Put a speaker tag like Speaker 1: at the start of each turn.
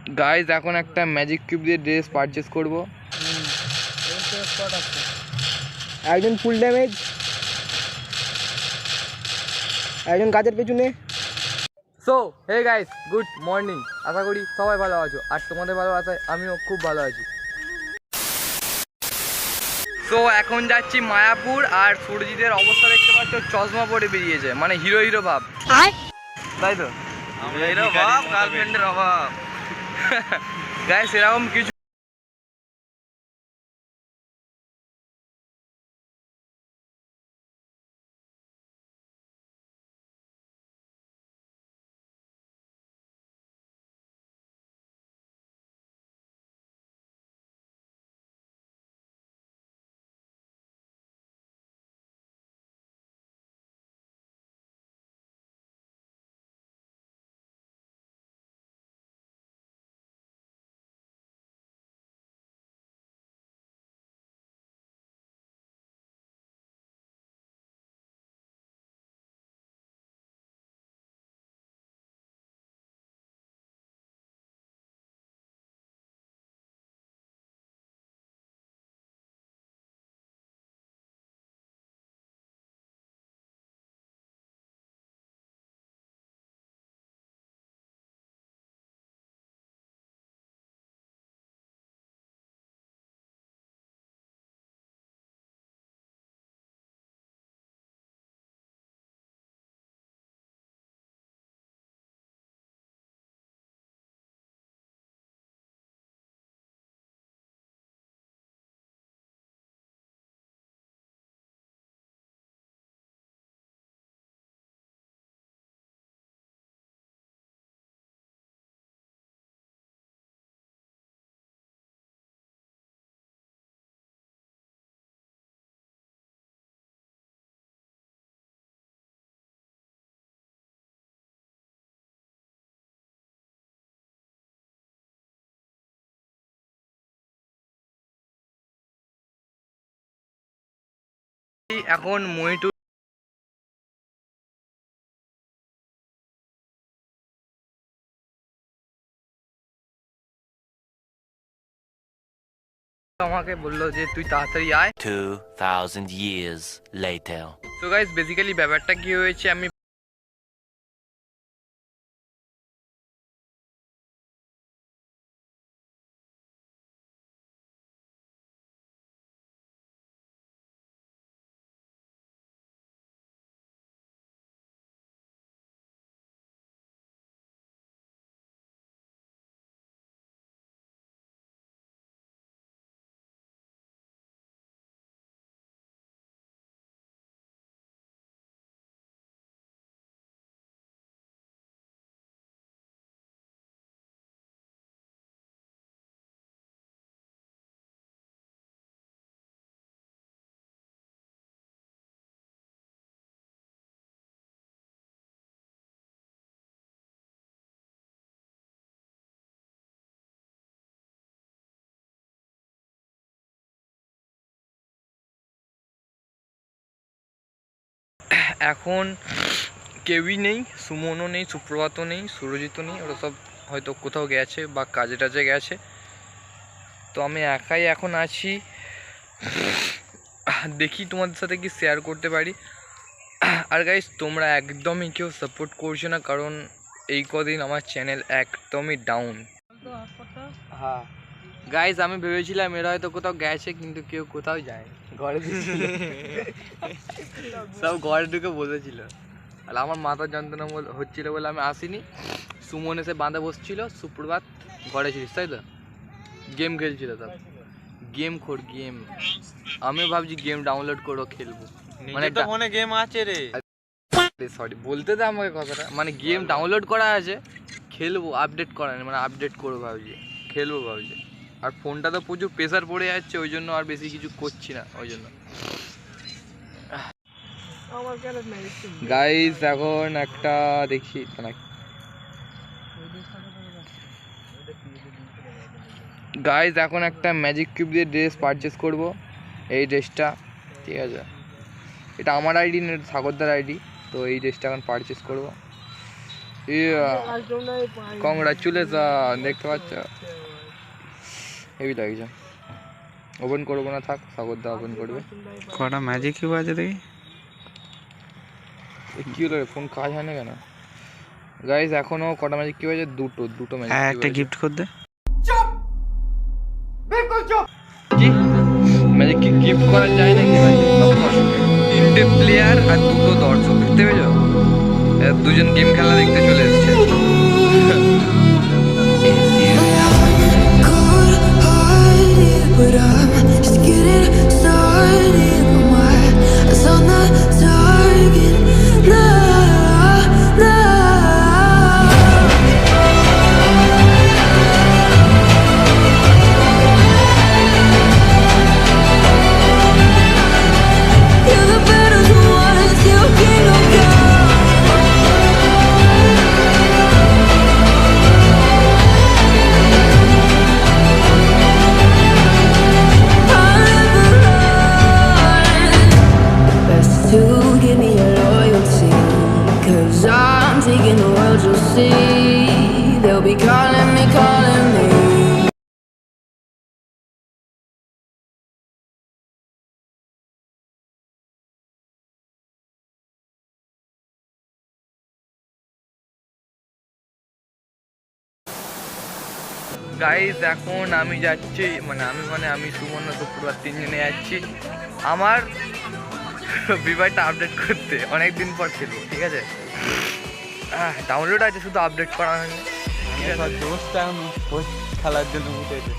Speaker 1: Guys এখন একটা magic cube দিয়ে ড্রেস পারচেস করবো।
Speaker 2: একজন ফুল ড্যামেজ, একজন গাছের পেছনে।
Speaker 1: So hey guys, good morning. আশা করি সবাই ভালো আছো, আর তোমাদের ভালোবাসায় আমিও খুব ভালো আছি। সো এখন যাচ্ছি মায়াপুর, আর সুরজিতের অবস্থা দেখতে পাচ্ছ, চশমা পরে বেরিয়েছে, মানে হিরো হিরো ভাব, তাই তো?
Speaker 3: হিরো ভাব, গার্লফ্রেন্ডের অভাব।
Speaker 1: গাইস এরকম কিছু এখন মহিটু আমাকে বললো যে তুই তাড়াতাড়ি আয়।
Speaker 4: 2000 years later.
Speaker 1: তো গাইস বেসিক্যালি ব্যাপারটা কি হয়েছে, আমি এখন কেউই নেই, সুমনও নেই, সুপ্রভাতও নেই, সুরজিতও নেই, ওরা সব হয়তো কোথাও গেছে বা কাজে টাজে গেছে। তো আমি একাই এখন আছি। দেখি তোমাদের সাথে কি শেয়ার করতে পারি। আর গাইস তোমরা একদমই কেউ সাপোর্ট করছো না, কারণ এই কদিন আমার চ্যানেল একদমই ডাউন। হ্যাঁ গাইস, আমি ভেবেছিলাম এরা হয়তো কোথাও গেছে, কিন্তু কেউ কোথাও যায় ঘরে সব ঘরে ঢুকে বসেছিল। আর আমার মাথার যন্ত্রণা হচ্ছিল বলে আমি আসিনি। সুমন এসে বাঁধা বসছিল, সুপ্রভাত ঘরে ছিলিস তাই তো? গেম খেলছিল, সব গেম খোর গেম। আমিও ভাবছি গেম ডাউনলোড করো খেলবো, মানে
Speaker 3: ফোনে গেম আছে রে।
Speaker 1: সরি বলতে দে আমাকে কথাটা, মানে গেম ডাউনলোড করা আছে, খেলবো, আপডেট করা নেই, মানে আপডেট করবো ভাবছি, খেলবো ভাবছি। আর ফোনটা তো প্রচুর প্রেসার পড়ে যাচ্ছে, ওই জন্য আর বেশি কিছু করছি না, ওই জন্য। গাইস এখন একটা দেখছি গাইস এখন একটা ম্যাজিক কিউব দিয়ে ড্রেস পারচেস করব। এই ড্রেসটা ঠিক আছে, এটা আমার আইডি না, সাগরদার আইডি। তো এই ড্রেসটা এখন পারচেস করব। কংগ্রাচুলেশন, দেখতে পাচ্ছ হেভি লাগছে। ওপেন করবো না, থাক সাগরদা ওপেন করবে।
Speaker 3: কটা ম্যাজিক কিউব আছে দেখি।
Speaker 1: কি হলো ফোন কাজ হয় না কেন? গাইস এখনো কটা ম্যাজিক কি হয়েছে? দুটো ম্যাজিক
Speaker 3: হ্যাঁ, একটা গিফট করে দে।
Speaker 1: কি ম্যাজিক কি গিফট করা যায় নাকি? তিনটে প্লেয়ার আর দুটো দর্শক, দেখতে পেয়েছো? দুজন গেম খেলা দেখতে চলে এসছে।
Speaker 5: But I'm just getting started. My eyes on the target. Nah, nah. You're the better one, still king of God. To give me your loyalty, 'cause I'm taking the world, you'll see. They'll be calling me, calling me.
Speaker 1: Guys এখন আমি যাচ্ছি, আমি সুমন শুক্রবার তিনজনে যাচ্ছি আমার বিবাহটা update করতে। অনেকদিন পর খেলবো, ঠিক আছে? ডাউনলোড আছে, শুধু আপডেট করা হয়নি।
Speaker 3: দোস্ত খেলার জন্য উঠেছে।